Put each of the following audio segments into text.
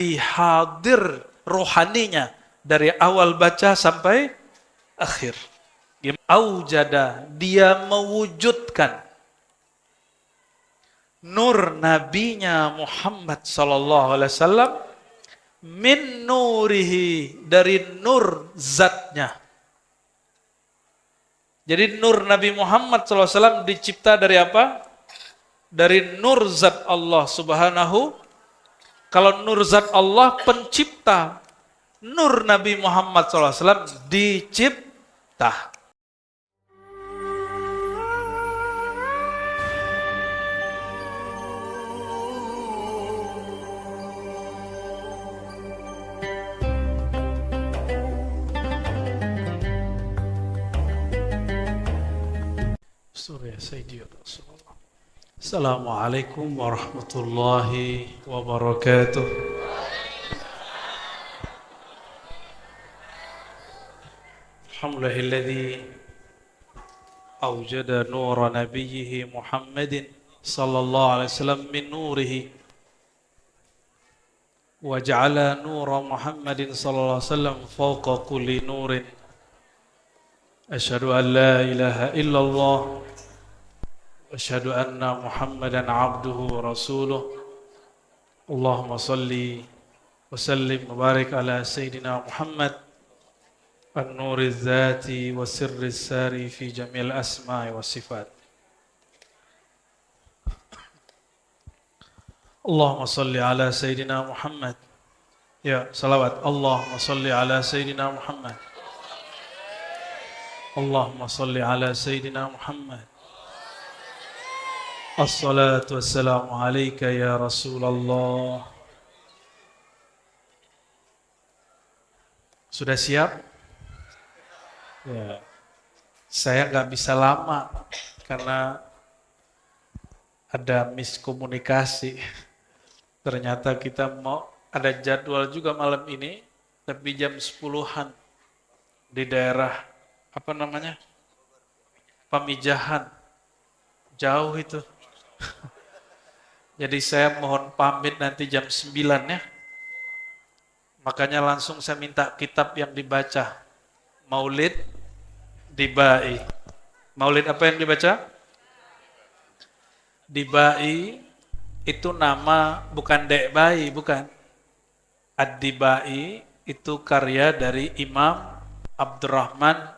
hadir rohaninya dari awal baca sampai akhir. Aujada, dia mewujudkan nur nabinya Muhammad sallallahu alaihi wasallam min nurihi, dari nur zatnya. Jadi nur Nabi Muhammad sallallahu alaihi wasallam dicipta dari apa? Dari nur zat Allah subhanahu. Kalau nur zat Allah pencipta, nur Nabi Muhammad sallallahu alaihi wasallam dicipta. Surya Sayyidi Rasulullah. Assalamualaikum warahmatullahi wabarakatuh. Alhamdulillahilladzi awjada nura nabiyhi Muhammadin sallallahu alaihi wasallam min nurihi wa ja'ala nura Muhammadin sallallahu alaihi wasallam fawqa kulli nurin. Asyhadu an la ilaha illallah Asyhadu anna Muhammadan abduhu wa rasuluh. Allahumma salli wa sallim wa barik ala Sayyidina Muhammad an-nuri dzati wa sirri sari fi jamil asma'i wa sifat. Allahumma salli ala Sayyidina Muhammad. Ya, salawat. Allahumma salli ala Sayyidina Muhammad. Allahumma salli ala Sayyidina Muhammad. Assalatu wassalamu alaika ya Rasulullah. Sudah siap? Ya. Saya nggak bisa lama karena ada miskomunikasi. Ternyata kita mau ada jadwal juga malam ini, tapi jam 10-an di daerah apa namanya? Pamijahan. Jauh itu. Jadi saya mohon pamit nanti jam 9 ya. Makanya langsung saya minta kitab yang dibaca. Maulid Dibai. Maulid apa yang dibaca? Dibai itu nama bukan Debai, bukan. Ad-Dibai itu karya dari Imam Abdurrahman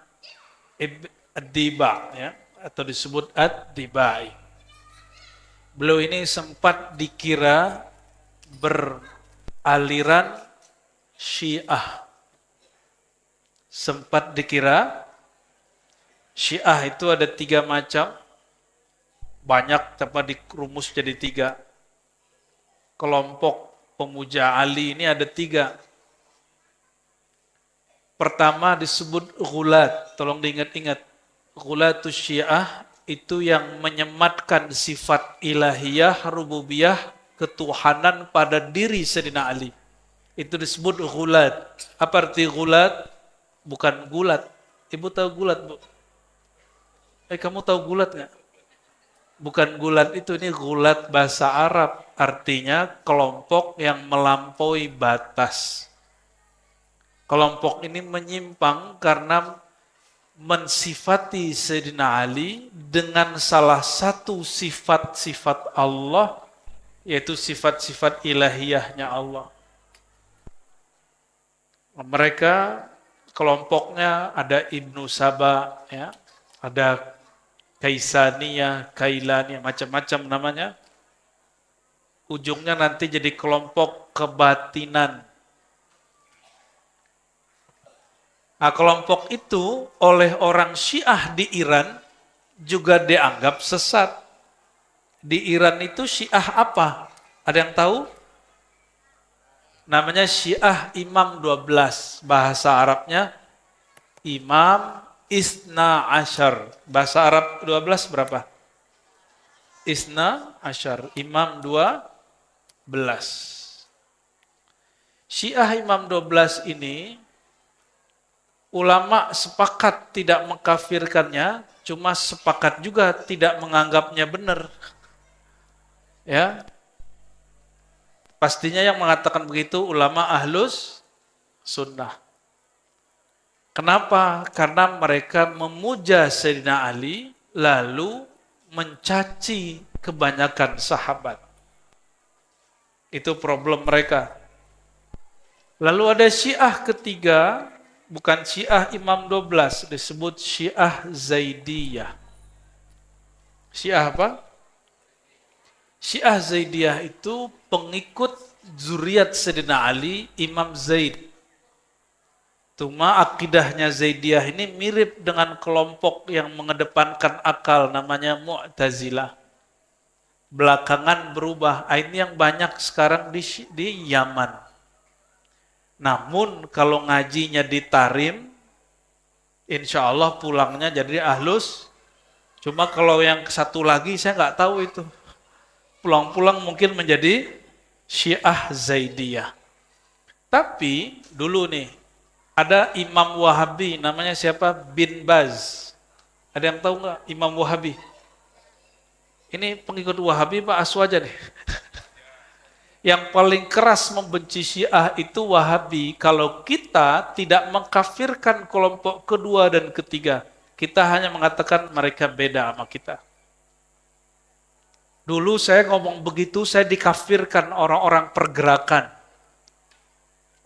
Ad-Diba ya, atau disebut Ad-Dibai. Beliau ini sempat dikira beraliran Syiah. Sempat dikira Syiah itu ada 3 macam. Banyak tapi dirumus jadi 3. Kelompok pemuja Ali ini ada 3. Pertama disebut Ghulat. Tolong diingat-ingat. Ghulatus Syiah itu yang menyematkan sifat ilahiyah, rububiyah, ketuhanan pada diri Sayyidina Ali. Itu disebut ghulat. Apa arti ghulat? Bukan gulat. Ibu tahu gulat, Bu? Kamu tahu gulat nggak? Bukan gulat itu, ini ghulat bahasa Arab. Artinya kelompok yang melampaui batas. Kelompok ini menyimpang karena mensifati Sayyidina Ali dengan salah satu sifat-sifat Allah, yaitu sifat-sifat ilahiyahnya Allah. Mereka kelompoknya ada Ibnu Saba, ya, ada Kaisaniyah, Kailaniyah, macam-macam namanya. Ujungnya nanti jadi kelompok kebatinan. Nah, kelompok itu oleh orang Syiah di Iran juga dianggap sesat. Di Iran itu Syiah apa? Ada yang tahu? Namanya Syiah Imam 12. Bahasa Arabnya Imam Isna Ashar. Bahasa Arab 12 berapa? Isna Ashar. Imam 12. Syiah Imam 12 ini ulama sepakat tidak mengkafirkannya, cuma sepakat juga tidak menganggapnya benar. Ya. Pastinya yang mengatakan begitu ulama ahlus sunnah. Kenapa? Karena mereka memuja Sayyidina Ali, lalu mencaci kebanyakan sahabat. Itu problem mereka. Lalu ada Syiah ketiga, bukan Syiah Imam 12, disebut Syiah Zaidiyah. Syiah apa? Syiah Zaidiyah itu pengikut zuriat Sayyidina Ali, Imam Zaid. Cuma akidahnya Zaidiyah ini mirip dengan kelompok yang mengedepankan akal, namanya Mu'tazilah. Belakangan berubah. Ini yang banyak sekarang di Yaman. Namun kalau ngajinya di Tarim, insya Allah pulangnya jadi ahlus. Cuma kalau yang satu lagi saya nggak tahu itu. Pulang-pulang mungkin menjadi Syiah Zaidiyah. Tapi dulu nih, ada Imam Wahabi, namanya siapa? Bin Baz. Ada yang tahu nggak Imam Wahabi? Ini pengikut Wahabi Pak Aswaja nih. Yang paling keras membenci Syiah itu Wahabi. Kalau kita tidak mengkafirkan kelompok kedua dan ketiga, kita hanya mengatakan mereka beda sama kita. Dulu saya ngomong begitu, saya dikafirkan orang-orang pergerakan.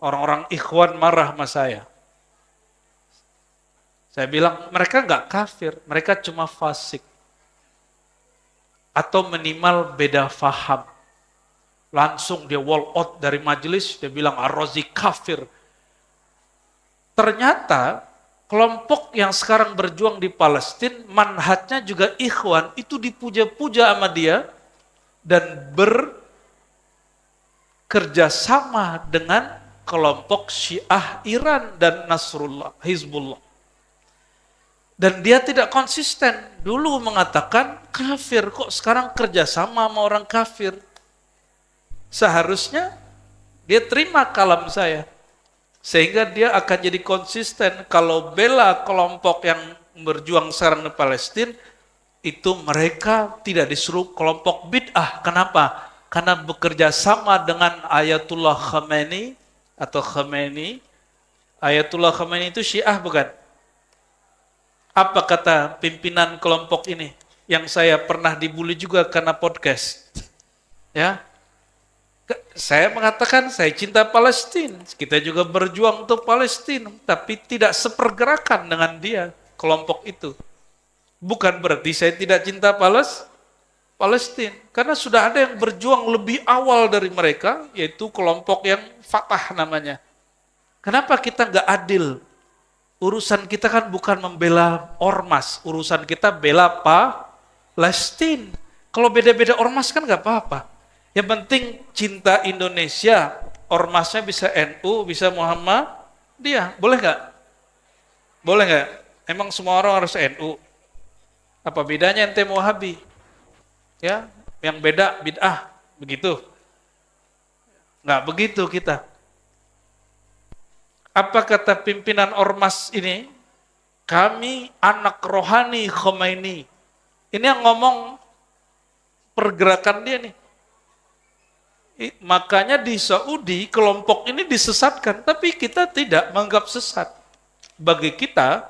Orang-orang ikhwan marah sama saya. Saya bilang, mereka nggak kafir, mereka cuma fasik. Atau minimal beda faham. Langsung dia wall out dari majelis, dia bilang Ar-Razi kafir. Ternyata kelompok yang sekarang berjuang di Palestina, manhajnya juga ikhwan, itu dipuja-puja sama dia, dan bekerja sama dengan kelompok Syiah Iran dan Nasrullah, Hizbullah. Dan dia tidak konsisten. Dulu mengatakan kafir, kok sekarang kerjasama sama orang kafir. Seharusnya dia terima kalam saya. Sehingga dia akan jadi konsisten. Kalau bela kelompok yang berjuang sekarang di Palestina, itu mereka tidak disuruh kelompok bid'ah. Kenapa? Karena bekerja sama dengan Ayatullah Khamenei atau Khamenei. Ayatullah Khamenei itu Syiah bukan? Apa kata pimpinan kelompok ini? Yang saya pernah dibully juga karena podcast. Ya, saya mengatakan saya cinta Palestina. Kita juga berjuang untuk Palestina. Tapi tidak sepergerakan dengan dia, kelompok itu. Bukan berarti saya tidak cinta Palestina. Karena sudah ada yang berjuang lebih awal dari mereka, yaitu kelompok yang Fatah namanya. Kenapa kita nggak adil? Urusan kita kan bukan membela ormas. Urusan kita bela Palestina. Kalau beda-beda ormas kan nggak apa-apa. Yang penting cinta Indonesia, ormasnya bisa NU, bisa Muhammadiyah. Boleh nggak? Boleh nggak? Emang semua orang harus NU? Apa bedanya ente Wahabi? Ya, yang beda bid'ah, begitu? Nggak begitu kita. Apa kata pimpinan ormas ini? Kami anak rohani Khomeini. Ini yang ngomong pergerakan dia nih. Makanya di Saudi kelompok ini disesatkan, tapi kita tidak menganggap sesat. Bagi kita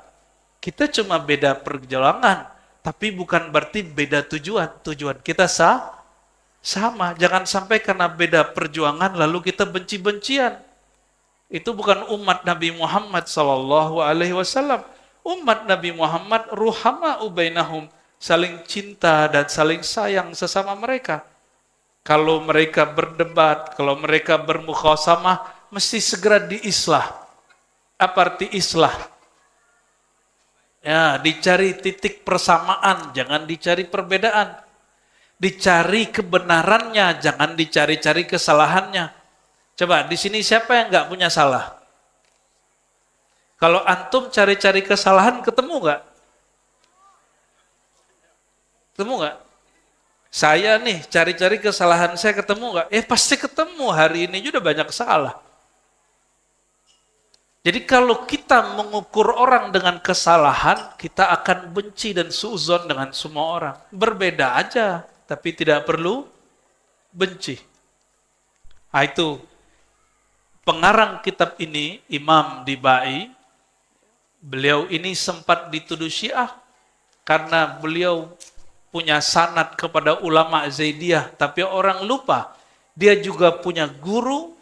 cuma beda perjalanan, tapi bukan berarti beda tujuan. Tujuan kita sama. Jangan sampai karena beda perjuangan lalu kita benci-bencian. Itu bukan umat Nabi Muhammad SAW. Umat Nabi Muhammad ruhama ubainahum, saling cinta dan saling sayang sesama mereka. Kalau mereka berdebat, kalau mereka bermukhasamah, mesti segera diislah. Apa arti islah? Ya, dicari titik persamaan, jangan dicari perbedaan. Dicari kebenarannya, jangan dicari-cari kesalahannya. Coba, di sini siapa yang nggak punya salah? Kalau antum cari-cari kesalahan, ketemu nggak? Ketemu nggak? Saya nih cari-cari kesalahan saya ketemu nggak? Pasti ketemu, hari ini juga banyak salah. Jadi kalau kita mengukur orang dengan kesalahan, kita akan benci dan suuzon dengan semua orang. Berbeda aja, tapi tidak perlu benci. Nah, itu pengarang kitab ini, Imam Dibai, beliau ini sempat dituduh Syiah karena beliau punya sanad kepada ulama Zaidiyah, tapi orang lupa dia juga punya guru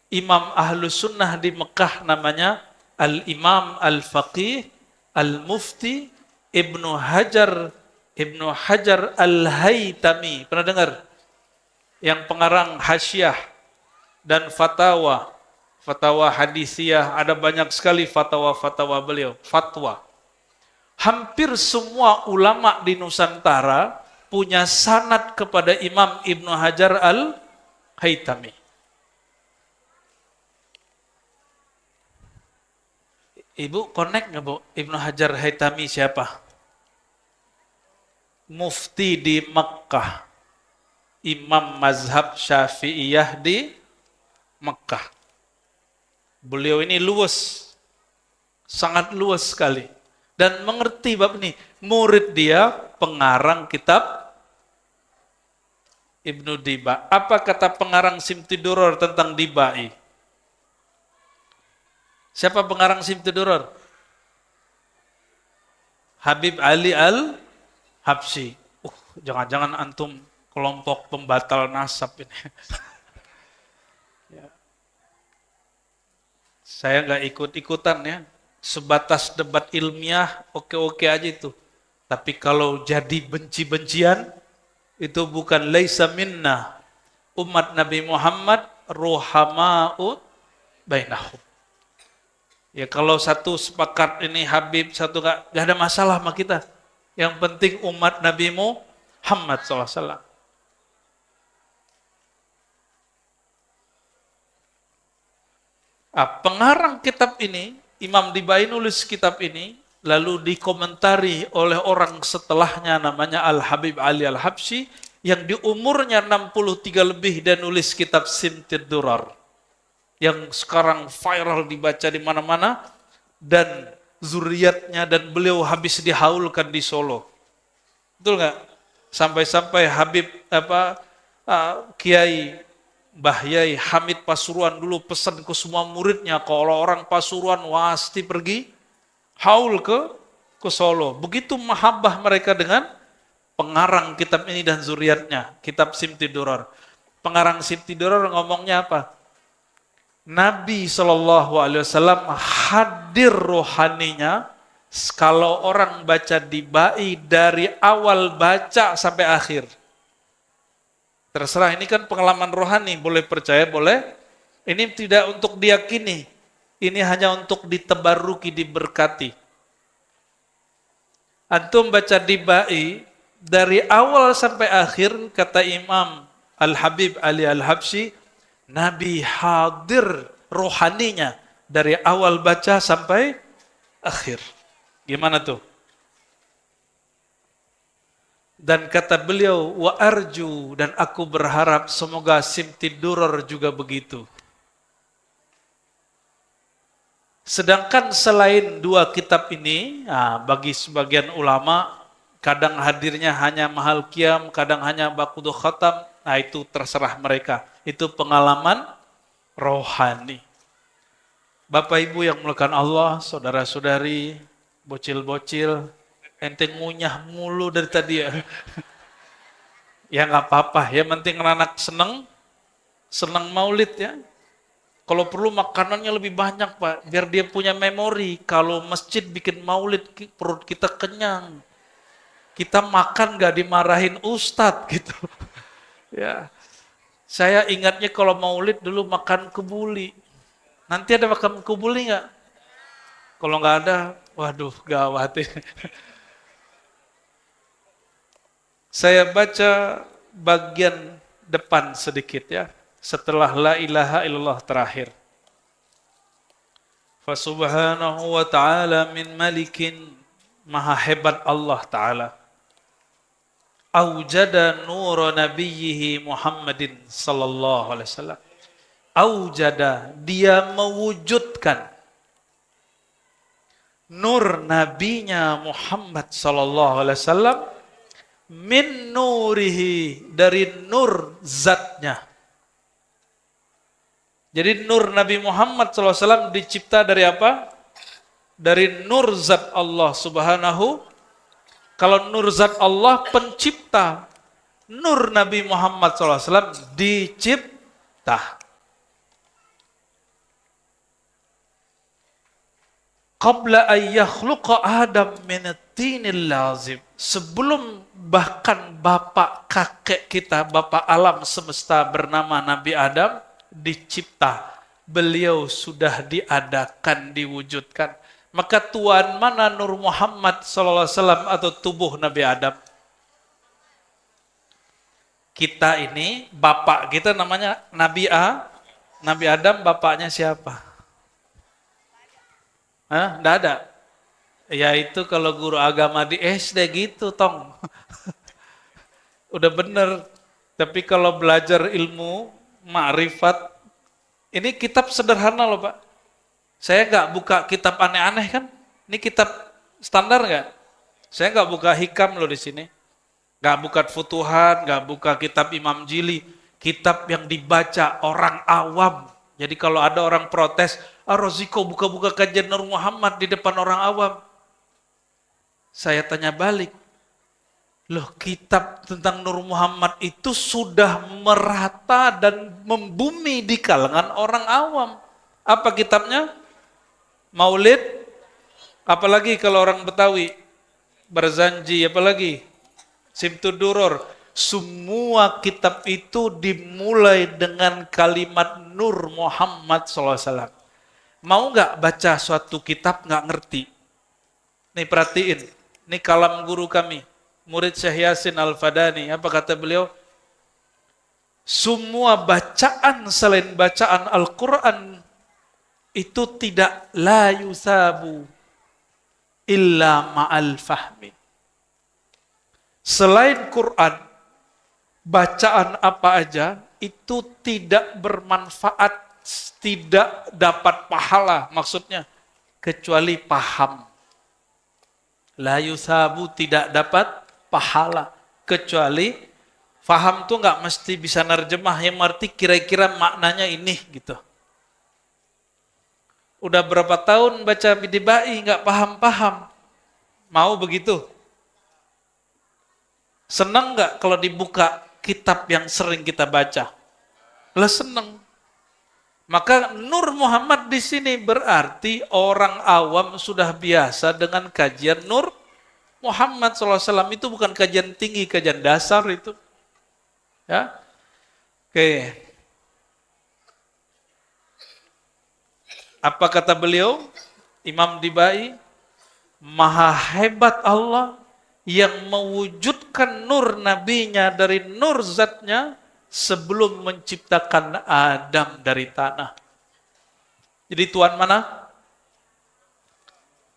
Imam Ahlus Sunnah di Mekah namanya Al-Imam Al-Faqih Al-Mufti Ibnu Hajar Al-Haytami. Pernah dengar? Yang pengarang Hasyiah dan Fatwa hadisiyah, ada banyak sekali fatwa beliau, fatwa. Hampir semua ulama di Nusantara punya sanad kepada Imam Ibnu Hajar Al-Haytami. Ibu connect nggak Bu? Ibnu Hajar Haytami siapa? Mufti di Mekkah, Imam mazhab Syafi'iyah di Mekkah. Beliau ini luwes, sangat luwes sekali, dan mengerti bab ini. Murid dia pengarang kitab Ibnu Diba. Apa kata pengarang Simtiduror tentang Dibai? Siapa pengarang Simtiduror? Habib Ali Al-Habsyi. Jangan-jangan antum kelompok pembatal nasab ini. Ya. Saya nggak ikut-ikutan ya. Sebatas debat ilmiah, oke-oke aja itu. Tapi kalau jadi benci-bencian, itu bukan laisa minna. Umat Nabi Muhammad ruhama'u bainahum. Ya kalau satu sepakat ini Habib, satu nggak ada masalah sama kita. Yang penting umat Nabi Muhammad SAW. Pengarang kitab ini, Imam Dibai nulis kitab ini, lalu dikomentari oleh orang setelahnya namanya Al-Habib Ali Al-Habsyi, yang di umurnya 63 lebih dan nulis kitab Simtid Durar, yang sekarang viral dibaca di mana-mana, dan zuriatnya dan beliau habis dihaulkan di Solo. Betul nggak? Sampai-sampai Habib Kiai Mbah Yai Hamid Pasuruan dulu pesan ke semua muridnya, kalau orang Pasuruan pasti pergi haul ke Solo. Begitu mahabbah mereka dengan pengarang kitab ini dan zuriatnya, kitab Simtiduror. Pengarang Simtiduror ngomongnya apa? Nabi SAW hadir rohaninya kalau orang baca Dibai dari awal baca sampai akhir. Terserah, ini kan pengalaman rohani, boleh percaya, boleh. Ini tidak untuk diyakini, ini hanya untuk ditebaruki, diberkati. Antum baca Dibai dari awal sampai akhir, kata Imam Al-Habib Ali Al-Habsyi, Nabi hadir rohaninya dari awal baca sampai akhir. Gimana tuh? Dan kata beliau, wa arju, dan aku berharap semoga Simtiduror juga begitu. Sedangkan selain dua kitab ini, bagi sebagian ulama, kadang hadirnya hanya mahal qiyam, kadang hanya bakudu khatam, itu terserah mereka. Itu pengalaman rohani. Bapak Ibu yang mulakan Allah, saudara-saudari, bocil-bocil, ente ngunyah mulu dari tadi ya. Ya nggak apa-apa, ya penting anak senang maulid ya. Kalau perlu makanannya lebih banyak Pak, biar dia punya memori. Kalau masjid bikin maulid, perut kita kenyang. Kita makan nggak dimarahin ustadz gitu. Ya, saya ingatnya kalau maulid dulu makan kebuli. Nanti ada makan kebuli nggak? Kalau nggak ada, waduh gawat. Saya baca bagian depan sedikit ya, setelah la ilaha illallah terakhir. Fasubhanahu wa ta'ala min malikin, maha hebat Allah Ta'ala. Aujada nur nabiyhi Muhammadin sallallahu alaihi wasallam. Aujada, dia mewujudkan nur nabinya Muhammad sallallahu alaihi wasallam, min nurihi, dari nur zatnya. Jadi nur Nabi Muhammad SAW dicipta dari apa? Dari nur zat Allah Subhanahu. Kalau nur zat Allah pencipta, nur Nabi Muhammad SAW dicipta. Qabla an yakhluqa Adam min at-tinil lazim. Sebelum bahkan bapak kakek kita, bapak alam semesta bernama Nabi Adam dicipta, beliau sudah diadakan, diwujudkan. Maka tuan mana Nur Muhammad SAW atau tubuh Nabi Adam? Kita ini, bapak kita namanya Nabi Nabi Adam, bapaknya siapa? Hah? Nggak ada? Ya itu kalau guru agama di SD gitu, Tong. Udah bener. Tapi kalau belajar ilmu, ma'rifat, ini kitab sederhana loh Pak. Saya nggak buka kitab aneh-aneh kan? Ini kitab standar nggak? Saya nggak buka hikam loh di sini. Nggak buka Futuhat, nggak buka kitab Imam Jili. Kitab yang dibaca orang awam. Jadi kalau ada orang protes, Roziko buka-buka kajian Nur Muhammad di depan orang awam. Saya tanya balik, loh kitab tentang Nur Muhammad itu sudah merata dan membumi di kalangan orang awam. Apa kitabnya? Maulid, apalagi kalau orang Betawi, Barzanji, apalagi? Simtuduror. Semua kitab itu dimulai dengan kalimat Nur Muhammad SAW. Mau nggak baca suatu kitab nggak ngerti? Nih perhatiin, ini kalam guru kami, murid Syekh Yasin Al-Fadani. Apa kata beliau? Semua bacaan selain bacaan Al-Quran itu tidak la yusabu illa ma'al fahmi. Selain Quran, bacaan apa aja itu tidak bermanfaat, tidak dapat pahala, maksudnya kecuali paham. La yusabu, tidak dapat pahala kecuali paham. Tuh nggak mesti bisa nerjemah, yang arti kira-kira maknanya ini gitu. Udah berapa tahun baca Bidibai nggak paham-paham, mau begitu? Senang nggak kalau dibuka kitab yang sering kita baca? Lah senang. Maka Nur Muhammad di sini berarti orang awam sudah biasa dengan kajian Nur Muhammad SAW. Itu bukan kajian tinggi, kajian dasar itu. Ya, oke. Apa kata beliau? Imam Dibai, maha hebat Allah yang mewujudkan nur nabinya dari nur zatnya sebelum menciptakan Adam dari tanah. Jadi Tuhan mana?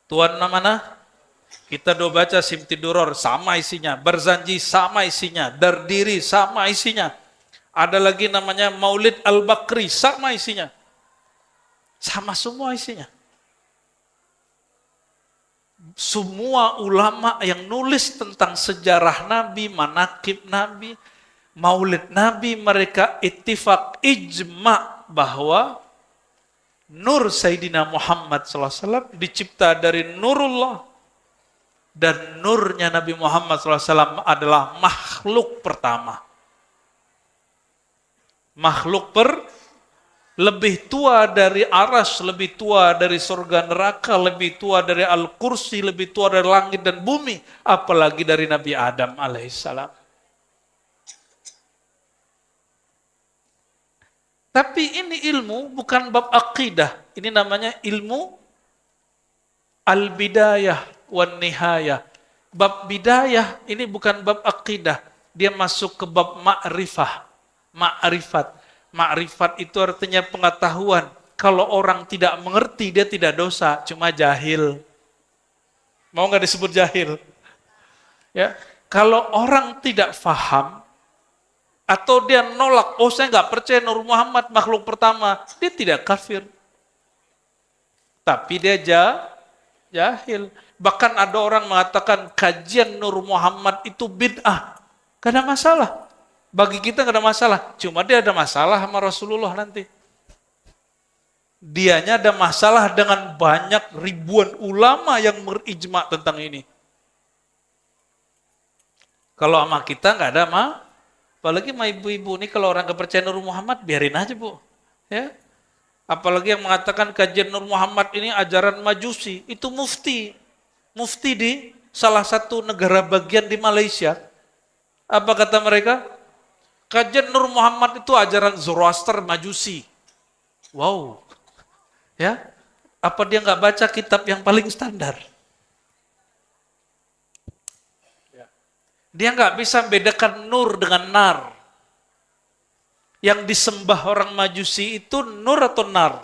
Tuhan mana? Kita doa baca Simtiduror sama isinya, Barzanji sama isinya, Dardiri sama isinya. Ada lagi namanya Maulid Al-Bakri sama isinya. Sama semua isinya. Semua ulama yang nulis tentang sejarah Nabi, manakib Nabi, Maulid Nabi, mereka ittifaq ijma bahwa nur Sayyidina Muhammad SAW dicipta dari nurullah, dan nurnya Nabi Muhammad SAW adalah makhluk pertama. Makhluk lebih tua dari aras, lebih tua dari surga neraka, lebih tua dari Al-Kursi, lebih tua dari langit dan bumi, apalagi dari Nabi Adam alaihissalam. Tapi ini ilmu bukan bab akidah, ini namanya ilmu al-bidayah wan nihayah. Bab bidayah ini bukan bab akidah, dia masuk ke bab ma'rifah, ma'rifat. Ma'rifat itu artinya pengetahuan. Kalau orang tidak mengerti, dia tidak dosa, cuma jahil. Mau nggak disebut jahil? Ya, kalau orang tidak faham atau dia nolak, oh saya nggak percaya Nur Muhammad makhluk pertama, dia tidak kafir. Tapi dia jahil. Bahkan ada orang mengatakan kajian Nur Muhammad itu bid'ah. Gak ada masalah. Bagi kita gak ada masalah, cuma dia ada masalah sama Rasulullah nanti. Dianya ada masalah dengan banyak ribuan ulama yang berijma tentang ini. Kalau sama kita nggak ada apalagi sama ibu-ibu nih, kalau orang nggak percaya Nur Muhammad biarin aja bu, ya. Apalagi yang mengatakan kajian Nur Muhammad ini ajaran Majusi, itu mufti di salah satu negara bagian di Malaysia. Apa kata mereka? Kajian Nur Muhammad itu ajaran Zoroaster Majusi. Wow, ya. Apa dia nggak baca kitab yang paling standar? Dia nggak bisa membedakan nur dengan nar. Yang disembah orang Majusi itu nur atau nar?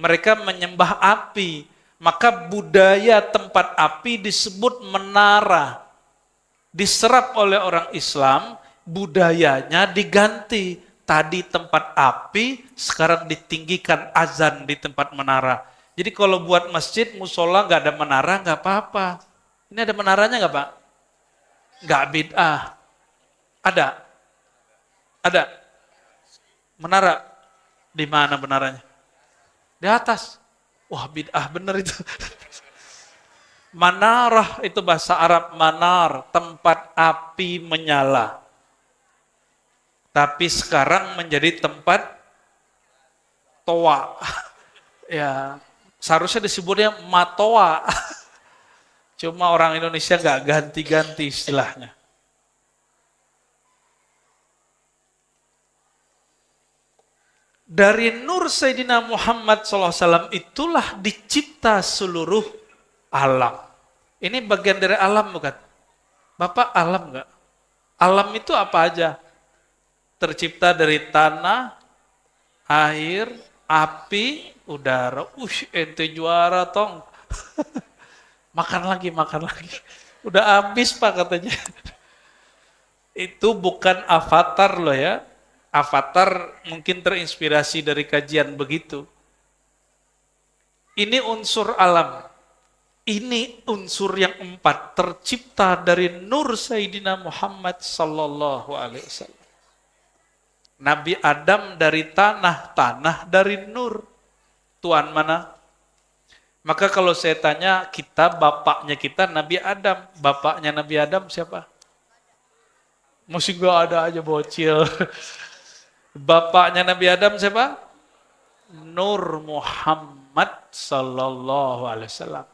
Mereka menyembah api. Maka budaya tempat api disebut menara. Diserap oleh orang Islam, budayanya diganti. Tadi tempat api, sekarang ditinggikan azan di tempat menara. Jadi kalau buat masjid, musola nggak ada menara, nggak apa-apa. Ini ada menaranya nggak Pak? Nggak bid'ah. Ada? Ada? Menara? Di mana menaranya? Di atas. Wah bid'ah bener itu. Manarah itu bahasa Arab, manar, tempat api menyala. Tapi sekarang menjadi tempat toa. Ya, seharusnya disebutnya matoa. Cuma orang Indonesia nggak ganti-ganti istilahnya. Dari nur Sayyidina Muhammad SAW itulah dicipta seluruh alam. Ini bagian dari alam bukan? Bapak alam nggak? Alam itu apa aja? Tercipta dari tanah, air, api, udara. Ente juara tong. Makan lagi. Udah habis Pak katanya. Itu bukan avatar loh ya. Avatar mungkin terinspirasi dari kajian begitu. Ini unsur alam. Ini unsur yang 4 tercipta dari nur Sayyidina Muhammad sallallahu alaihi wasallam. Nabi Adam dari tanah dari nur. Tuan mana? Maka kalau saya tanya kita, bapaknya kita Nabi Adam. Bapaknya Nabi Adam siapa? Masih gak ada aja bocil. Bapaknya Nabi Adam siapa? Nur Muhammad sallallahu alaihi wasallam.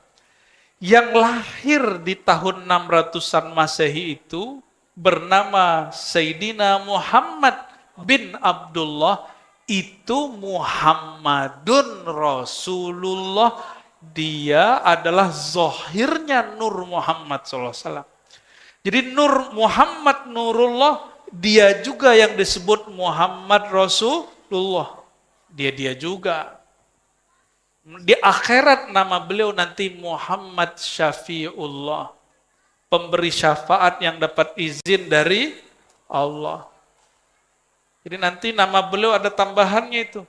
Yang lahir di tahun 600-an Masehi itu bernama Sayyidina Muhammad bin Abdullah, itu Muhammadun Rasulullah. Dia adalah zahirnya Nur Muhammad SAW. Jadi Nur Muhammad Nurullah, dia juga yang disebut Muhammad Rasulullah. Dia juga. Di akhirat nama beliau nanti Muhammad Syafi'ullah. Pemberi syafaat yang dapat izin dari Allah. Jadi nanti nama beliau ada tambahannya itu.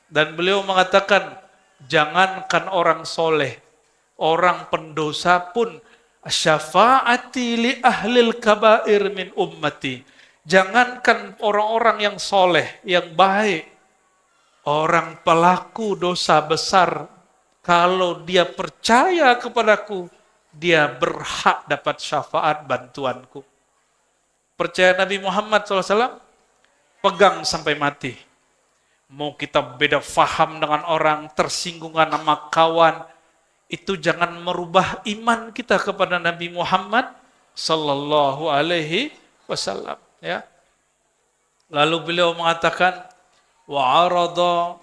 Dan beliau mengatakan, jangankan orang soleh, orang pendosa pun, syafaati li ahlil kabair min ummati. Jangankan orang-orang yang soleh, yang baik, orang pelaku dosa besar, kalau dia percaya kepadaku, dia berhak dapat syafaat bantuanku. Percaya Nabi Muhammad SAW, pegang sampai mati. Mau kita beda faham dengan orang, tersinggungan sama kawan, itu jangan merubah iman kita kepada Nabi Muhammad sallallahu alaihi wasallam, ya. Lalu beliau mengatakan, wa arada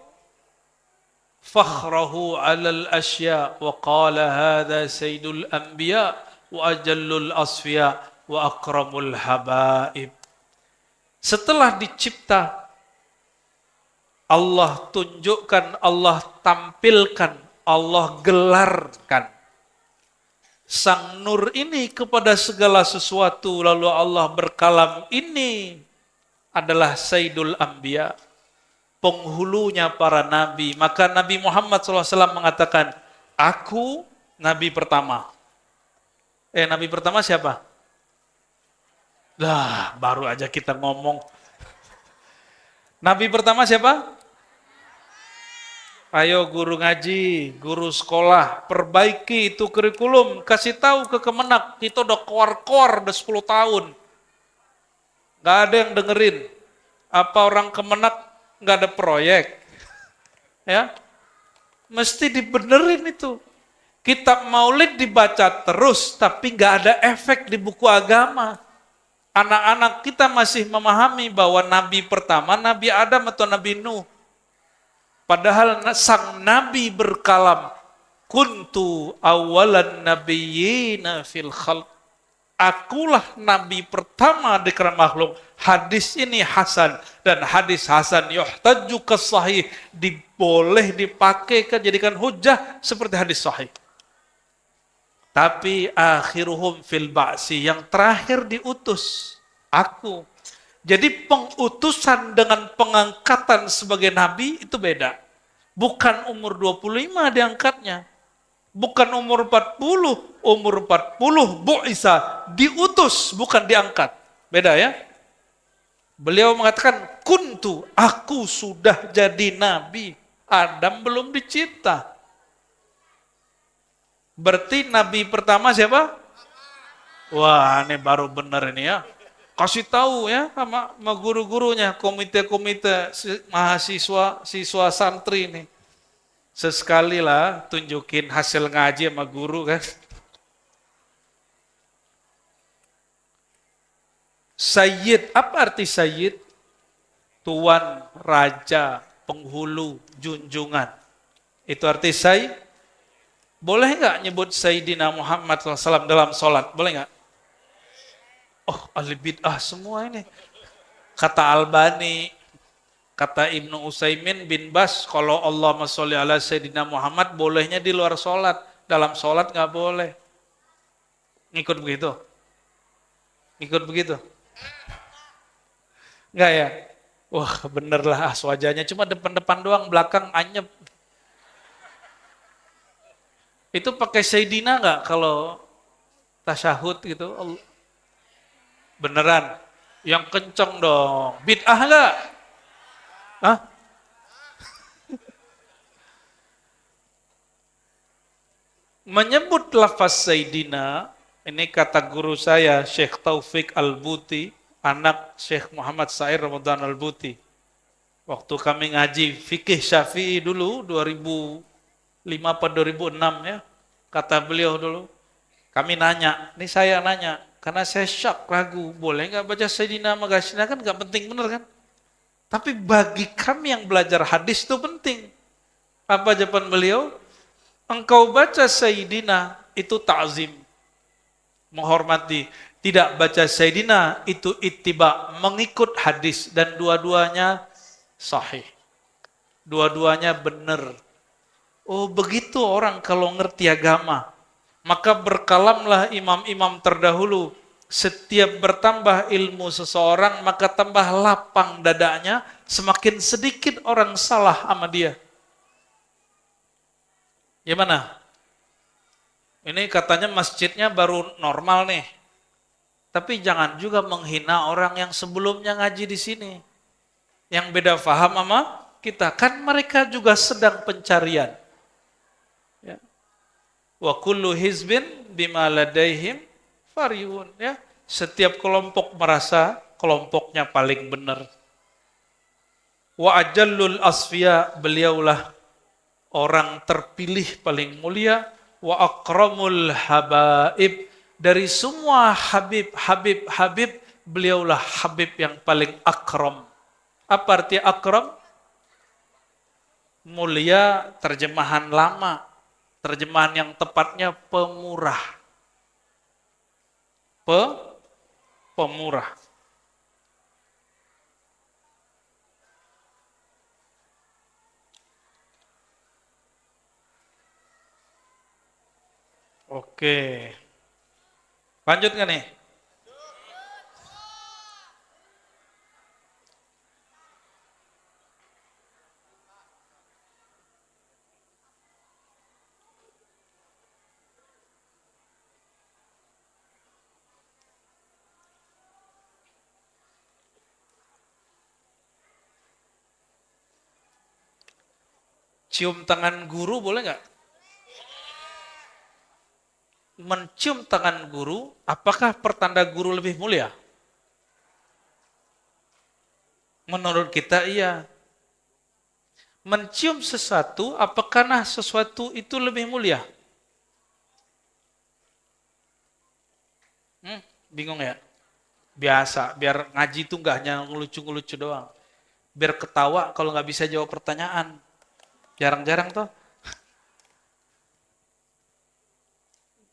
fakhrahu 'alal asya wa qala hadza sayyidul anbiya wa ajallul asfiya wa akramul habaib. Setelah dicipta, Allah tunjukkan, Allah tampilkan, Allah gelarkan Sang Nur ini kepada segala sesuatu. Lalu Allah berkalam, ini adalah Sayyidul Anbiya, penghulunya para nabi. Maka Nabi Muhammad SAW mengatakan, aku nabi pertama. Nabi pertama siapa? Lah, baru aja kita ngomong. Nabi pertama siapa? Ayo guru ngaji, guru sekolah, perbaiki itu kurikulum, kasih tahu ke Kemenak, kita udah keluar-keluar udah 10 tahun. Gak ada yang dengerin. Apa orang Kemenak gak ada proyek? Ya, mesti dibenerin itu. Kitab Maulid dibaca terus, tapi gak ada efek di buku agama. Anak-anak kita masih memahami bahwa Nabi pertama, Nabi Adam atau Nabi Nuh. Padahal sang Nabi berkalam, kuntu awalan nabiyyina fil khalq. Akulah Nabi pertama di kalangan makhluk. Hadis ini hasan dan hadis hasan yuhtaju ke sahih, boleh dipakai jadikan hujah seperti hadis sahih. Tapi akhiruhum fil ba'si, yang terakhir diutus aku. Jadi pengutusan dengan pengangkatan sebagai nabi itu beda. Bukan umur 25 diangkatnya. Bukan umur 40, umur 40 bu'isa, diutus bukan diangkat. Beda ya? Beliau mengatakan kuntu, aku sudah jadi nabi. Adam belum dicipta. Berarti nabi pertama siapa? Wah, ini baru benar ini ya. Kasih tahu ya sama guru-gurunya, komite-komite mahasiswa, siswa santri ini. Sesekali lah tunjukin hasil ngaji sama guru kan. Sayyid, apa arti sayyid? Tuan, raja, penghulu, junjungan. Itu arti sayyid. Boleh nggak nyebut Sayyidina Muhammad SAW dalam sholat? Boleh nggak? Oh, ahli bid'ah semua ini. Kata Albani, kata Ibnu Utsaimin bin Bas, kalau Allahumma sholli ala Sayyidina Muhammad, bolehnya di luar sholat. Dalam sholat nggak boleh. Ngikut begitu? Ngikut begitu? Nggak ya? Wah, bener lah wajahnya. Cuma depan-depan doang, belakang anyep. Itu pakai Sayyidina nggak kalau tasyahud gitu? Beneran? Yang kenceng dong. Bid'ah nggak? Hah? Menyebut lafaz Sayyidina, ini kata guru saya, Syekh Taufik Al-Buti, anak Syekh Muhammad Sair Ramadan Al-Buti. Waktu kami ngaji fikih Syafi'i dulu, 2005 atau 2006 ya, kata beliau dulu, kami nanya, ini saya nanya, karena saya syak, ragu, boleh nggak baca Sayyidina Magasina, kan nggak penting bener kan? Tapi bagi kami yang belajar hadis itu penting. Apa jawaban beliau? Engkau baca Sayyidina itu ta'zim, menghormati. Tidak baca Sayyidina itu ittiba, mengikut hadis, dan dua-duanya sahih. Dua-duanya benar. Oh begitu orang kalau ngerti agama. Maka berkalamlah imam-imam terdahulu. Setiap bertambah ilmu seseorang, maka tambah lapang dadanya, semakin sedikit orang salah sama dia. Gimana? Ini katanya masjidnya baru normal nih. Tapi jangan juga menghina orang yang sebelumnya ngaji di sini. Yang beda faham sama kita. Kan mereka juga sedang pencarian. Ya. Wa kullu hizbin bima ladaihim farihun. Ya. Setiap kelompok merasa kelompoknya paling benar. Wa ajallul asfiya, beliaulah orang terpilih paling mulia. Wa akramul habaib, dari semua habib, beliaulah habib yang paling akram. Apa arti akram? Mulia, terjemahan lama. Terjemahan yang tepatnya pemurah. Pemurah. Oke. Lanjut nggak nih? Cium tangan guru boleh nggak? Mencium tangan guru, apakah pertanda guru lebih mulia? Menurut kita iya. Mencium sesuatu, apakah sesuatu itu lebih mulia? Bingung ya? Biasa, biar ngaji itu nggak hanya ngelucu-ngelucu doang. Biar ketawa kalau nggak bisa jawab pertanyaan. Jarang-jarang toh.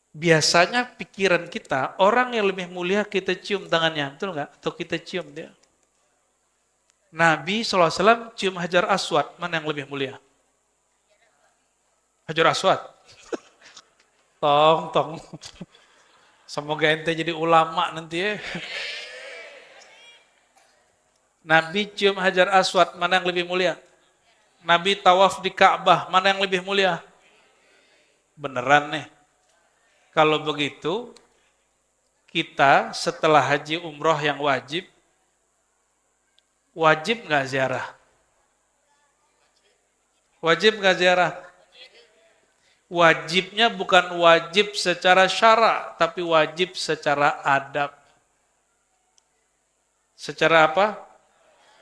Biasanya pikiran kita, orang yang lebih mulia kita cium tangannya, betul nggak? Atau kita cium dia. Nabi SAW cium Hajar Aswad, mana yang lebih mulia? Hajar Aswad. Tong. Semoga ente jadi ulama nanti ya. Nabi cium Hajar Aswad, mana yang lebih mulia? Nabi tawaf di Ka'bah, mana yang lebih mulia? Beneran nih. Kalau begitu, kita setelah haji umroh yang wajib nggak ziarah? Wajib nggak ziarah? Wajibnya bukan wajib secara syara, tapi wajib secara adab. Secara apa?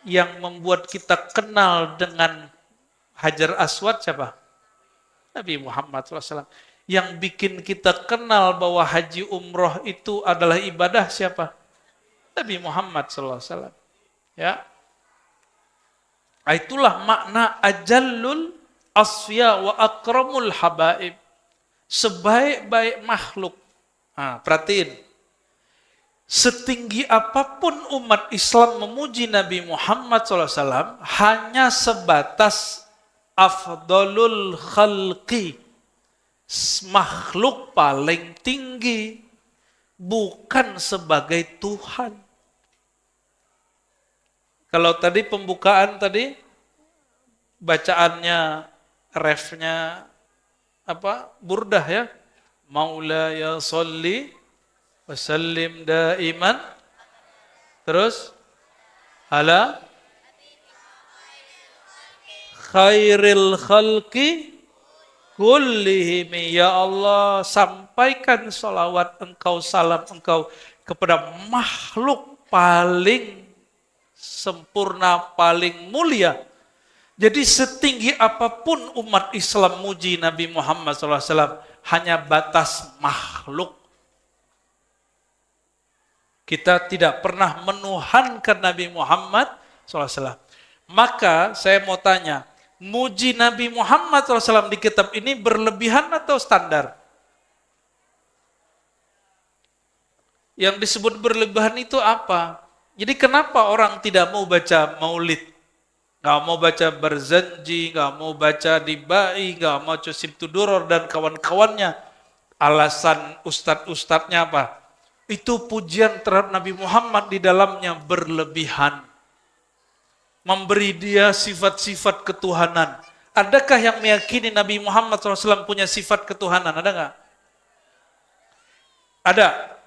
Yang membuat kita kenal dengan Hajar Aswad siapa? Nabi Muhammad SAW. Yang bikin kita kenal bahwa haji umroh itu adalah ibadah siapa? Nabi Muhammad SAW. Ya. Itulah makna ajallul asfiya wa akramul habaib. Sebaik-baik makhluk. Nah, perhatiin. Setinggi apapun umat Islam memuji Nabi Muhammad SAW, hanya sebatas afdalul khalqi. Makhluk paling tinggi, bukan sebagai Tuhan. Kalau tadi pembukaan tadi, bacaannya, refnya, burdah ya. Maulaya sholli wa sallim daiman. Terus, ala khairil khalqi kullihim, ya Allah, sampaikan salawat engkau, salam engkau kepada makhluk paling sempurna, paling mulia. Jadi setinggi apapun umat Islam muji Nabi Muhammad SAW, hanya batas makhluk. Kita tidak pernah menuhankan Nabi Muhammad SAW. Maka saya mau tanya, muji Nabi Muhammad SAW di kitab ini berlebihan atau standar? Yang disebut berlebihan itu apa? Jadi kenapa orang tidak mau baca maulid? Gak mau baca Barzanji, gak mau baca Dibai, gak mau Cusib Tuduror dan kawan-kawannya. Alasan ustadz-ustadznya apa? Itu pujian terhadap Nabi Muhammad di dalamnya berlebihan. Memberi dia sifat-sifat ketuhanan. Adakah yang meyakini Nabi Muhammad SAW punya sifat ketuhanan? Ada nggak? Ada.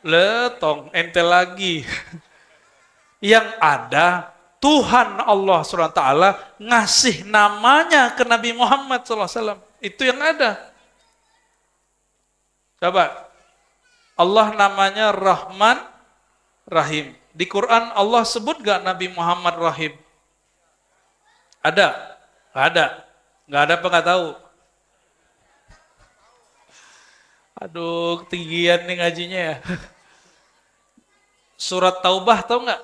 Letong, ente lagi. Yang ada, Tuhan Allah SWT ngasih namanya ke Nabi Muhammad SAW. Itu yang ada. Coba. Allah namanya Rahman, Rahim. Di Quran Allah sebut gak Nabi Muhammad Rahim? Ada? Gak ada? Gak ada apa gak tahu? Aduh, ketinggian nih ngajinya ya. Surat Taubah tahu gak?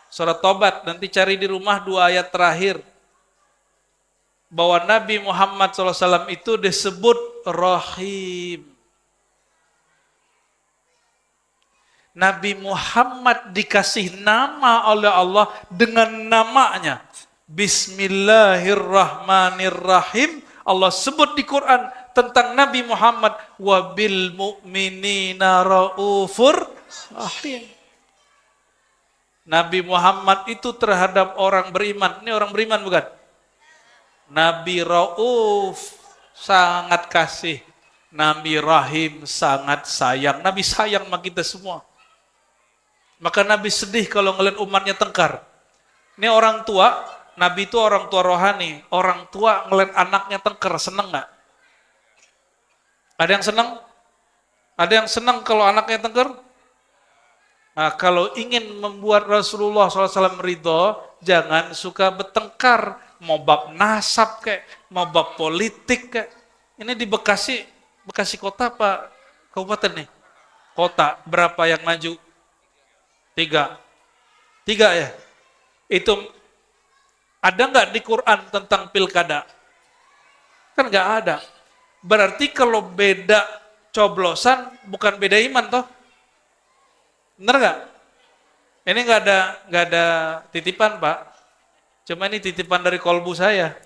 Surat Taubat, nanti cari di rumah 2 ayat terakhir. Bahwa Nabi Muhammad SAW itu disebut Rahim. Nabi Muhammad dikasih nama oleh Allah dengan namanya. Bismillahirrahmanirrahim. Allah sebut di Quran tentang Nabi Muhammad. Wabil mu'minina ra'ufur rahim. Nabi Muhammad itu terhadap orang beriman. Ini orang beriman bukan? Nabi Ra'uf, sangat kasih. Nabi Rahim, sangat sayang. Nabi sayang sama kita semua. Maka Nabi sedih kalau ngeliat umatnya tengkar. Ini orang tua Nabi itu orang tua rohani. Orang tua ngeliat anaknya tengker, seneng nggak? Ada yang seneng? Ada yang seneng kalau anaknya tengker? Nah, kalau ingin membuat Rasulullah SAW ridho, jangan suka bertengkar. Mau bab nasab kayak, mau bab politik kayak. Ini di Bekasi, Bekasi kota apa kabupaten nih? Kota, berapa yang maju? 3. 3 ya? Itu ada nggak di Quran tentang pilkada? Kan nggak ada. Berarti kalau beda coblosan, bukan beda iman toh? Bener nggak? Ini nggak ada titipan Pak. Cuma ini titipan dari kolbu saya.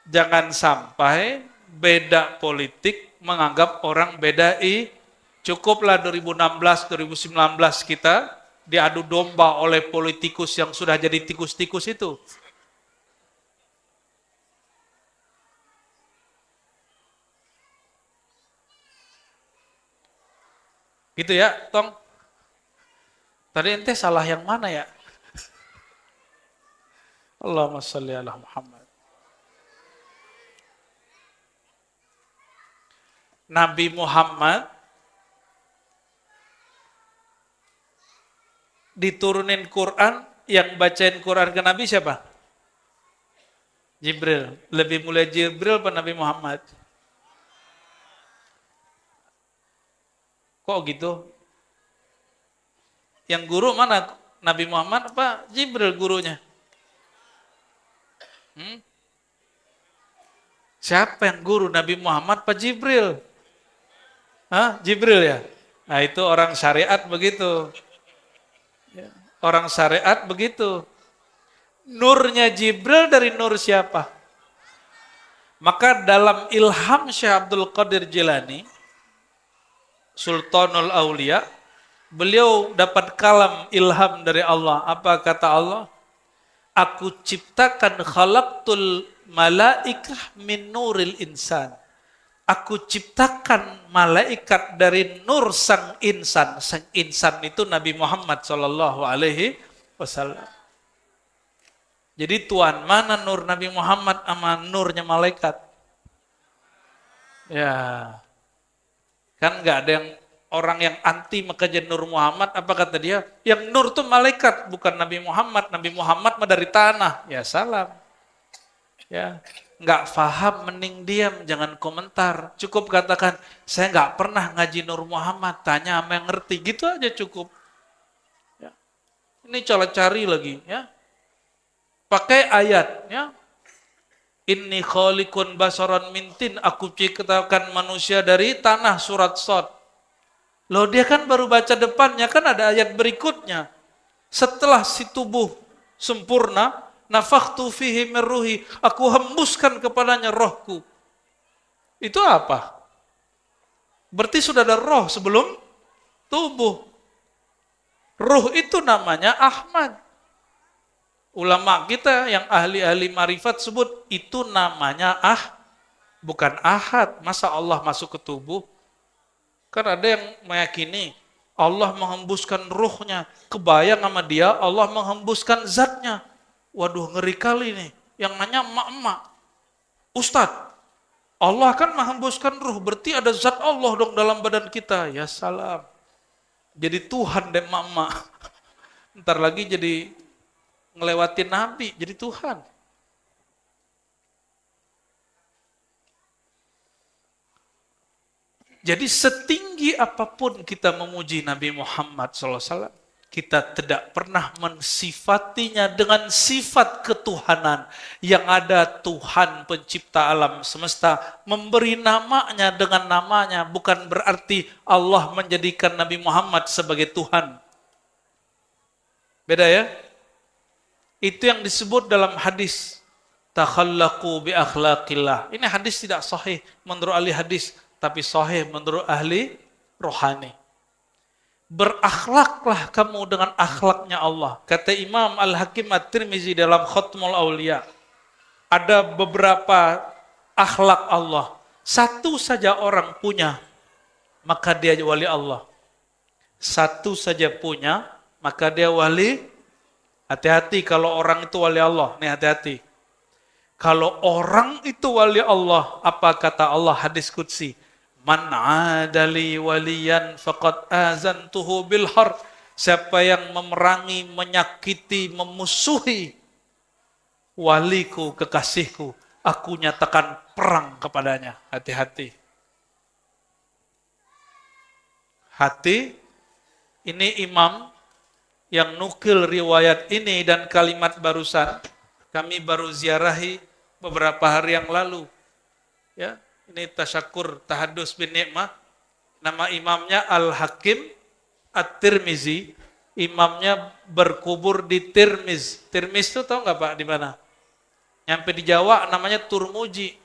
Jangan sampai beda politik menganggap orang beda cukuplah 2016, 2019 kita diadu domba oleh politikus yang sudah jadi tikus-tikus itu. Gitu ya, Tong. Tadi ente salah yang mana ya? Allahumma sholli ala Muhammad. Nabi Muhammad diturunin Quran, yang bacain Quran ke Nabi siapa? Jibril. Lebih mulia Jibril apa Nabi Muhammad? Kok gitu? Yang guru mana? Nabi Muhammad apa Jibril gurunya? Siapa yang guru? Nabi Muhammad apa Jibril? Hah? Jibril ya? Nah itu orang syariat begitu. Orang syariat begitu. Nurnya Jibril dari nur siapa? Maka dalam ilham Syekh Abdul Qadir Jilani, Sultanul Aulia, beliau dapat kalam ilham dari Allah. Apa kata Allah? Aku ciptakan khalaqtul malaikah min nuril insan. Aku ciptakan malaikat dari nur sang insan. Sang insan itu Nabi Muhammad sallallahu alaihi wasallam. Jadi tuan mana nur Nabi Muhammad sama nurnya malaikat? Ya. Kan enggak ada yang orang yang anti makajian Nur Muhammad, apa kata dia? Yang nur itu malaikat, bukan Nabi Muhammad. Nabi Muhammad mah dari tanah. Ya salam. Ya, nggak paham mending diam, jangan komentar. Cukup katakan, saya nggak pernah ngaji Nur Muhammad, tanya sama yang ngerti. Gitu aja cukup. Ya. Ini cari lagi. Ya. Pakai ayat. Ya. Inni khaliqun basaran mintin, aku ciptakan manusia dari tanah, surat Shad. Loh dia kan baru baca depannya, kan ada ayat berikutnya. Setelah si tubuh sempurna, nafakhtu fihi min ruhi, aku hembuskan kepadanya rohku. Itu apa? Berarti sudah ada roh sebelum tubuh. Ruh itu namanya Ahmad. Ulama kita yang ahli-ahli marifat sebut itu namanya bukan ahad. Masa Allah masuk ke tubuh? Kan ada yang meyakini Allah menghembuskan ruhnya. Kebayang sama dia Allah menghembuskan zatnya. Waduh ngeri kali nih. Yang nanya emak-emak. Ustadz, Allah kan menghembuskan ruh. Berarti ada zat Allah dong dalam badan kita. Ya salam. Jadi Tuhan deh emak-emak. Ntar lagi jadi ngelewatin Nabi. Jadi Tuhan. Jadi setinggi apapun kita memuji Nabi Muhammad SAW, kita tidak pernah mensifatinya dengan sifat ketuhanan. Yang ada Tuhan pencipta alam semesta, memberi namanya dengan namanya, bukan berarti Allah menjadikan Nabi Muhammad sebagai Tuhan. Beda ya? Itu yang disebut dalam hadis, takhallaqu bi akhlaqillah. Ini hadis tidak sahih menurut ahli hadis, tapi sahih menurut ahli rohani. Berakhlaklah kamu dengan akhlaknya Allah. Kata Imam Al-Hakim At-Tirmizi dalam Khatmul Aulia, ada beberapa akhlak Allah. Satu saja orang punya, maka dia wali Allah. Satu saja punya, maka dia wali Hati-hati kalau orang itu wali Allah. Nih hati-hati. Kalau orang itu wali Allah, apa kata Allah hadis qudsi? Man adali waliyan faqad azantuhu bil harb. Siapa yang memerangi, menyakiti, memusuhi waliku, kekasihku, aku nyatakan perang kepadanya. Hati-hati. Hati, ini imam yang nukil riwayat ini dan kalimat barusan, kami baru ziarahi beberapa hari yang lalu. Ya, ini tasyakur tahadus bin ni'mah. Nama imamnya Al-Hakim At-Tirmizi. Imamnya berkubur di Tirmiz. Tirmiz itu tahu nggak Pak di mana? Nyampe di Jawa namanya Turmuji.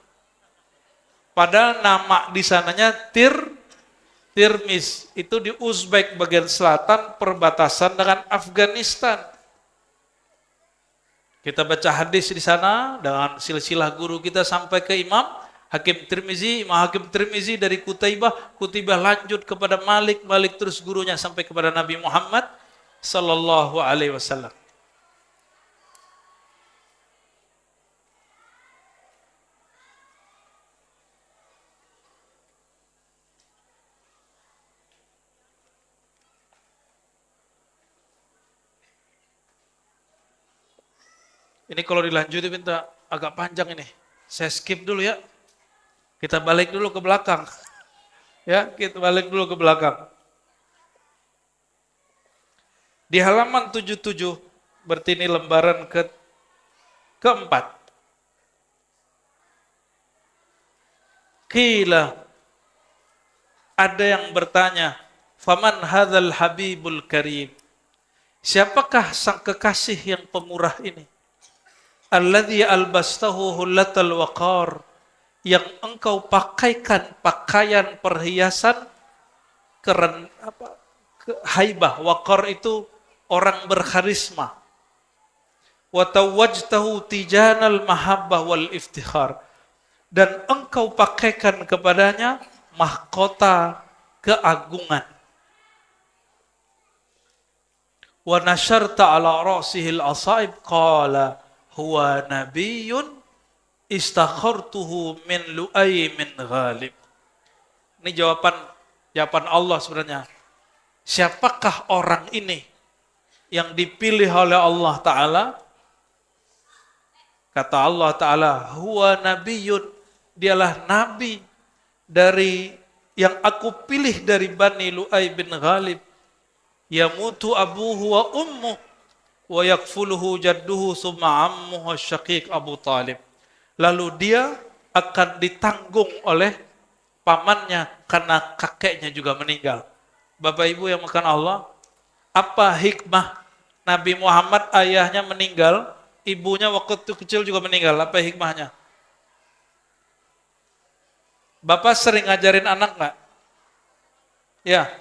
Padahal nama di sananya Tirmiz. Itu di Uzbek bagian selatan perbatasan dengan Afghanistan. Kita baca hadis di sana dengan silsilah guru kita sampai ke Imam Hakim Tirmizi, Imam Hakim Tirmizi dari Qutaibah, Qutaibah lanjut kepada Malik, Malik terus gurunya sampai kepada Nabi Muhammad sallallahu alaihi wasallam. Ini kalau dilanjutin minta agak panjang ini. Saya skip dulu ya. Kita balik dulu ke belakang. Ya, kita balik dulu ke belakang. Di halaman 77, berarti ini lembaran keempat. Qila, ada yang bertanya, faman hadzal habibul karim? Siapakah sang kekasih yang pemurah ini? Alladzi albastahu hullatal waqar, yang engkau pakaikan pakaian perhiasan haibah. Waqar itu orang berkarisma. Wa tawajtahu tijanal mahabbah wal iftikhar, dan engkau pakaikan kepadanya mahkota keagungan. Wa nasyarta ala rasihil asaib, qala huwa nabiyyun istakhartuhu min Lu'ay min Ghalib. Ini jawaban Allah sebenarnya. Siapakah orang ini yang dipilih oleh Allah Ta'ala? Kata Allah Ta'ala, huwa nabiyyun, dialah nabi dari yang aku pilih dari Bani Lu'ay bin Ghalib. Yamutu abuhu wa ummuh wa yakfuluhu jadduhu summa ammuhu syaqiq Abu Talib. Lalu dia akan ditanggung oleh pamannya karena kakeknya juga meninggal. Bapak Ibu yang makan Allah, apa hikmah Nabi Muhammad ayahnya meninggal, ibunya waktu itu kecil juga meninggal? Apa hikmahnya? Bapak sering ngajarin anak nggak? Ya,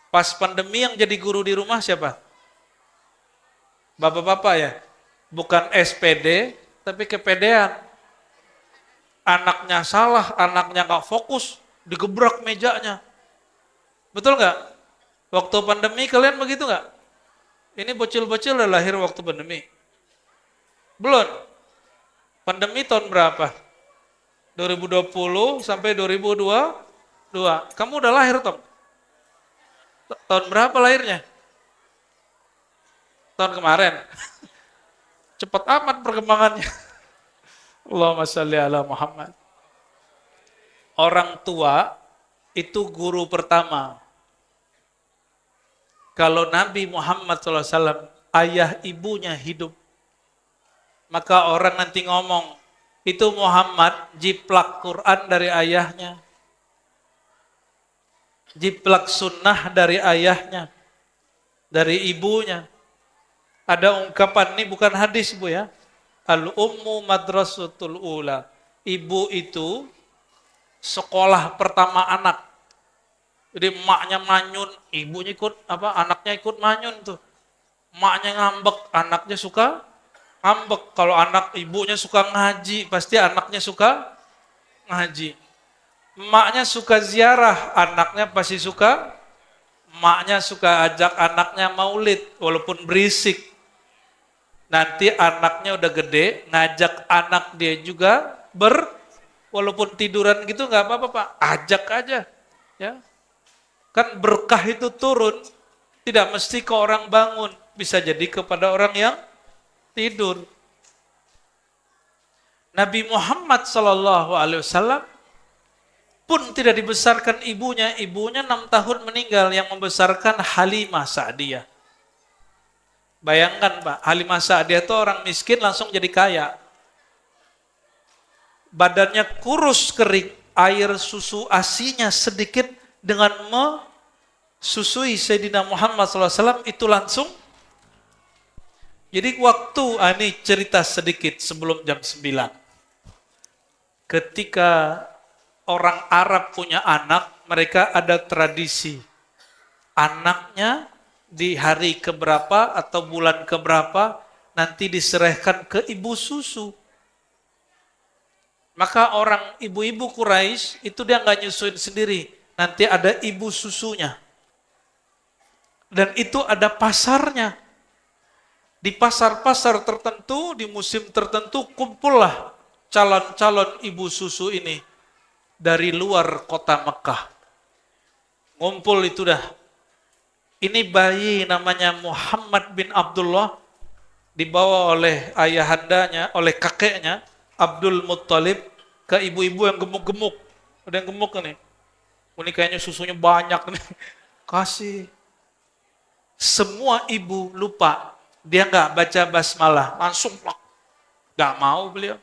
pas pandemi yang jadi guru di rumah siapa? Bapak-bapak ya, bukan SPD, tapi kepedean. Anaknya salah, anaknya nggak fokus, digebrak mejanya. Betul nggak? Waktu pandemi kalian begitu nggak? Ini bocil-bocil udah lahir waktu pandemi. Belum. Pandemi tahun berapa? 2020 sampai 2022. Kamu udah lahir, Tom? Tahun berapa lahirnya? Tahun kemarin. Cepat amat perkembangannya. Allahumma shalli ala Muhammad. Orang tua itu guru pertama. Kalau Nabi Muhammad SAW, ayah ibunya hidup, maka orang nanti ngomong, itu Muhammad jiplak Quran dari ayahnya, jiplak sunnah dari ayahnya, dari ibunya. Ada ungkapan, ini bukan hadis Bu ya. Al-ummu madrasatul ula. Ibu itu sekolah pertama anak. Jadi emaknya manyun, ibunya ikut anaknya ikut manyun tuh. Emaknya ngambek, anaknya suka ngambek. Kalau anak ibunya suka ngaji, pasti anaknya suka ngaji. Emaknya suka ziarah, anaknya pasti suka. Emaknya suka ajak anaknya maulid walaupun berisik. Nanti anaknya udah gede, ngajak anak dia juga walaupun tiduran gitu nggak apa-apa Pak, ajak aja. Ya, kan berkah itu turun, tidak mesti ke orang bangun, bisa jadi kepada orang yang tidur. Nabi Muhammad SAW pun tidak dibesarkan ibunya. Ibunya 6 tahun meninggal, yang membesarkan Halimah Sa'diyah. Bayangkan Pak, Halimah Sa'diyah itu orang miskin langsung jadi kaya. Badannya kurus kering, air susu asinya sedikit, dengan mesusui Sayyidina Muhammad SAW itu langsung. Jadi waktu, ini cerita sedikit sebelum jam 9. Ketika orang Arab punya anak, mereka ada tradisi. Anaknya di hari keberapa atau bulan keberapa nanti diserahkan ke ibu susu. Maka orang ibu-ibu Quraisy itu dia nggak nyusuin sendiri, nanti ada ibu susunya. Dan itu ada pasarnya. Di pasar-pasar tertentu, di musim tertentu, kumpullah calon-calon ibu susu ini dari luar kota Mekah. Ngumpul itu dah. Ini bayi namanya Muhammad bin Abdullah, dibawa oleh ayahandanya, oleh kakeknya, Abdul Muttalib, ke ibu-ibu yang gemuk-gemuk. Ada yang gemuk nih. Ini kayaknya susunya banyak nih. Kasih. Semua ibu lupa. Dia nggak baca basmalah. Langsung plak. Nggak mau beliau.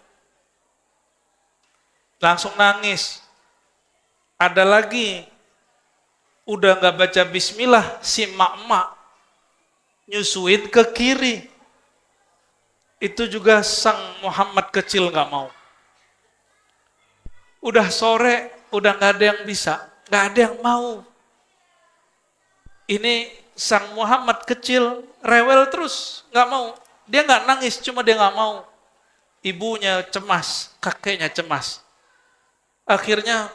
Langsung nangis. Ada lagi. Udah nggak baca bismillah. Si mak-mak nyusuin ke kiri. Itu juga sang Muhammad kecil nggak mau. Udah sore, udah nggak ada yang bisa, nggak ada yang mau. Ini sang Muhammad kecil rewel terus, nggak mau. Dia nggak nangis, cuma dia nggak mau. Ibunya cemas, kakeknya cemas. Akhirnya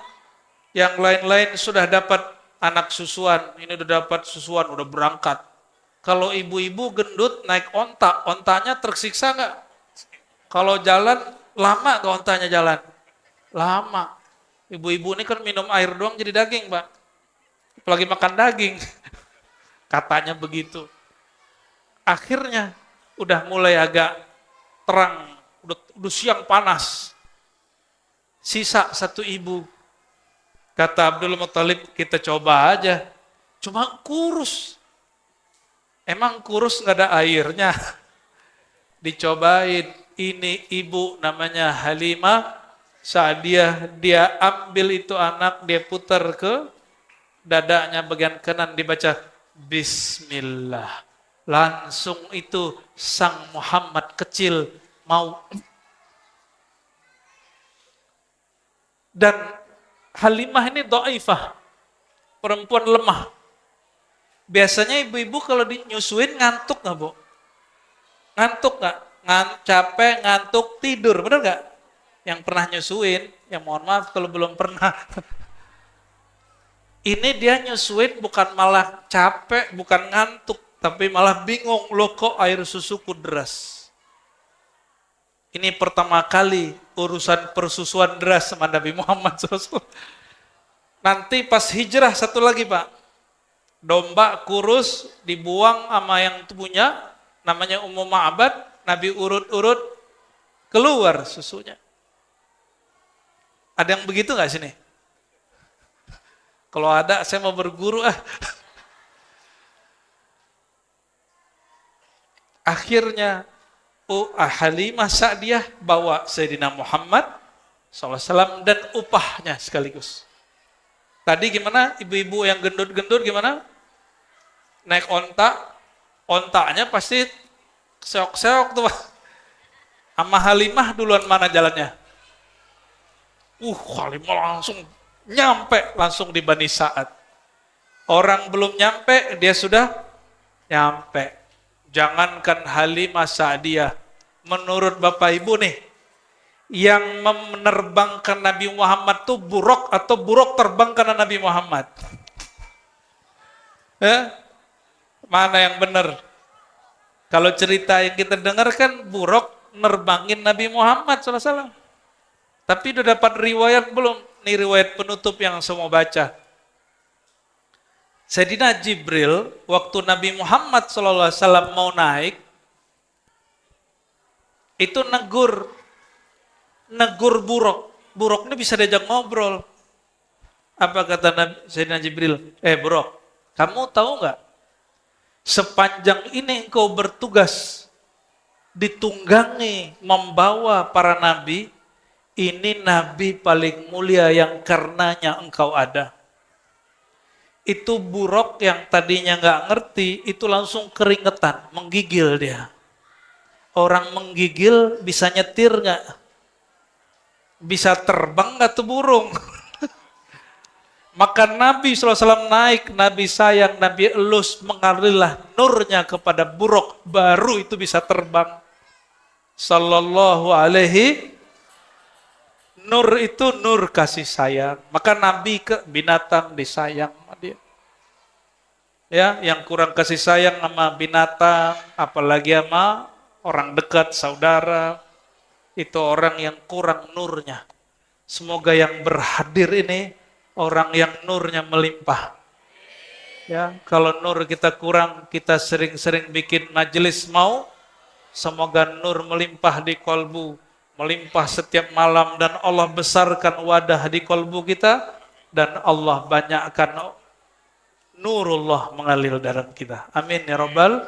yang lain-lain sudah dapat anak susuan, ini udah dapat susuan, udah berangkat. Kalau ibu-ibu gendut naik onta, ontanya tersiksa nggak? Kalau jalan, lama nggak ontanya jalan? Lama. Ibu-ibu ini kan minum air doang jadi daging, Pak. Apalagi makan daging. Katanya begitu. Akhirnya, udah mulai agak terang, udah siang panas. Sisa satu ibu. Kata Abdul Muttalib, kita coba aja. Cuma kurus. Emang kurus nggak ada airnya? Dicobain, ini ibu namanya Halimah Sa'diyah, dia ambil itu anak, dia putar ke dadanya bagian kanan, dibaca Bismillah. Langsung itu sang Muhammad kecil mau. Dan Halimah ini dhaifah, perempuan lemah. Biasanya ibu-ibu kalau dinyusuin ngantuk nggak, Bu? Ngantuk nggak? Capek, ngantuk, tidur, benar nggak? Yang pernah nyusuin, ya mohon maaf kalau belum pernah. Ini dia nyusuin bukan malah capek, bukan ngantuk, tapi malah bingung, loh kok air susuku deras. Ini pertama kali urusan persusuan deras sama Nabi Muhammad SAW. Nanti pas hijrah satu lagi, Pak. Domba kurus dibuang sama yang punya, namanya Ummu Ma'bad, Nabi urut-urut keluar susunya. Ada yang begitu nggak sini? Kalau ada, saya mau berguru Akhirnya Halimah Sa'diyah bawa Sayyidina Muhammad SAW dan upahnya sekaligus. Tadi gimana? Ibu-ibu yang gendut-gendut gimana? Naik onta, ontanya pasti seok-seok tuh. Sama Halimah duluan mana jalannya? Halimah langsung nyampe, langsung di Bani Sa'ad. Orang belum nyampe, dia sudah nyampe. Jangankan Halimah Sa'diyah, menurut Bapak Ibu nih, yang menerbangkan Nabi Muhammad tuh buruk atau buruk terbang karena Nabi Muhammad? Mana yang benar? Kalau cerita yang kita dengar kan buruk nerbangin Nabi Muhammad SAW. Tapi udah dapat riwayat belum? Ini riwayat penutup yang semua baca. Sayyidina Jibril, waktu Nabi Muhammad SAW mau naik, itu negur buruk. Buruk ini bisa diajak ngobrol. Apa kata Sayyidina Jibril? Buruk, kamu tahu nggak? Sepanjang ini engkau bertugas ditunggangi membawa para nabi, ini nabi paling mulia yang karenanya engkau ada. Itu buruk yang tadinya nggak ngerti, itu langsung keringetan, menggigil dia. Orang menggigil bisa nyetir nggak? Bisa terbang nggak tuh burung? Maka Nabi SAW naik, Nabi sayang, Nabi elus, mengalirlah nurnya kepada buruk, baru itu bisa terbang. Sallallahu alaihi, nur itu nur kasih sayang. Maka Nabi ke binatang disayang sama dia. Ya, yang kurang kasih sayang sama binatang, apalagi sama orang dekat, saudara, itu orang yang kurang nurnya. Semoga yang berhadir ini orang yang nurnya melimpah. Ya, kalau nur kita kurang, kita sering-sering bikin majelis mau, semoga nur melimpah di kolbu, melimpah setiap malam, dan Allah besarkan wadah di kolbu kita, dan Allah banyakkan nurullah mengalir dalam kita. Amin ya rabbal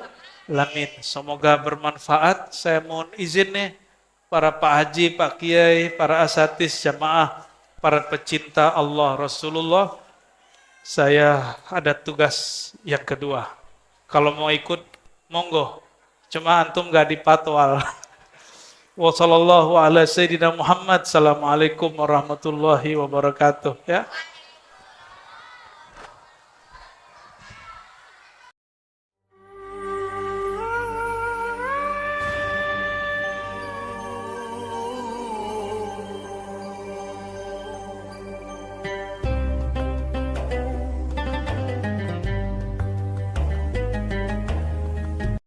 alamin. Semoga bermanfaat. Saya mohon izin nih, para Pak Haji, Pak Kiai, para asatis, jamaah, para pecinta Allah Rasulullah, saya ada tugas yang kedua. Kalau mau ikut, monggo. Cuma antum gak dipatwal. Wassalamualaikum warahmatullahi wabarakatuh. Ya.